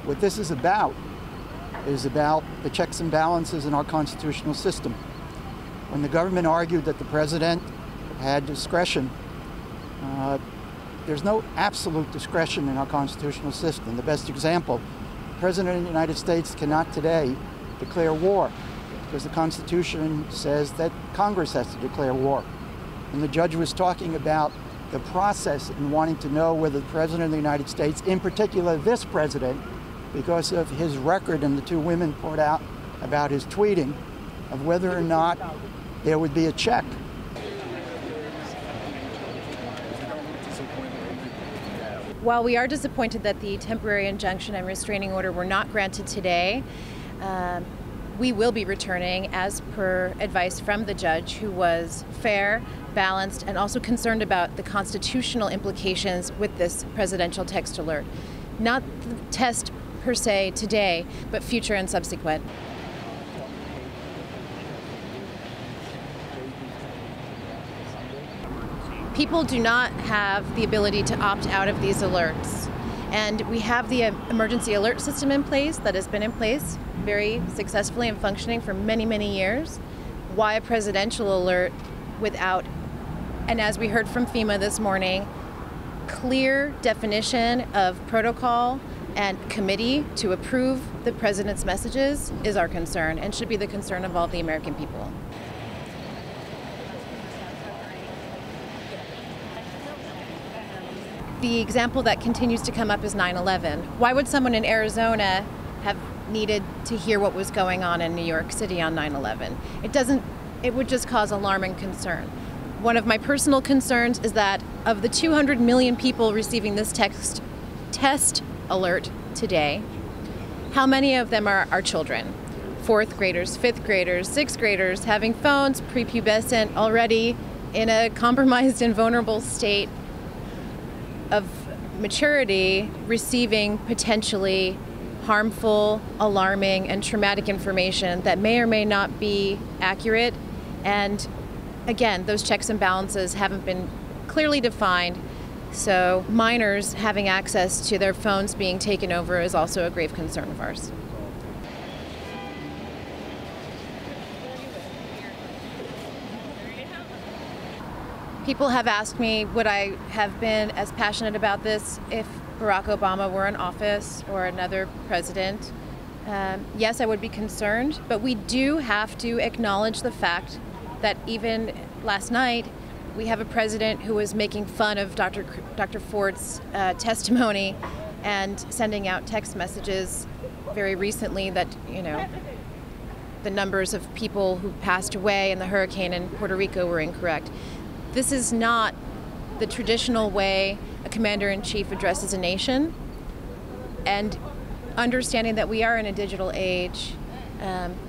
What this is about the checks and balances in our constitutional system. When the government argued that the president had discretion, there's no absolute discretion in our constitutional system. The best example, the President of the United States cannot today declare war because the Constitution says that Congress has to declare war. And the judge was talking about the process and wanting to know whether the President of the United States, in particular this president, because of his record and the two women poured out about his tweeting, of whether or not there would be a check. While we are disappointed that the temporary injunction and restraining order were not granted today, we will be returning as per advice from the judge, who was fair, balanced, and also concerned about the constitutional implications with this presidential text alert. Not the test per se today, but future and subsequent. People do not have the ability to opt out of these alerts. And we have the emergency alert system in place that has been in place very successfully and functioning for many, many years. Why a presidential alert without, and as we heard from FEMA this morning, clear definition of protocol and committee to approve the president's messages is our concern and should be the concern of all the American people. The example that continues to come up is 9/11. Why would someone in Arizona have needed to hear what was going on in New York City on 9/11? It would just cause alarm and concern. One of my personal concerns is that of the 200 million people receiving this test alert today, how many of them are children? 4th graders, 5th graders, 6th graders, having phones, prepubescent, already in a compromised and vulnerable state of maturity, receiving potentially harmful, alarming, and traumatic information that may or may not be accurate. And again, those checks and balances haven't been clearly defined. So minors having access to their phones being taken over is also a grave concern of ours. People have asked me, would I have been as passionate about this if Barack Obama were in office or another president? Yes, I would be concerned, but we do have to acknowledge the fact that even last night, we have a president who was making fun of Dr. Ford's testimony and sending out text messages very recently that, the numbers of people who passed away in the hurricane in Puerto Rico were incorrect. This is not the traditional way a commander-in-chief addresses a nation. And understanding that we are in a digital age,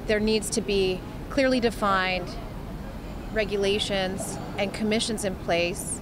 there needs to be clearly defined regulations and commissions in place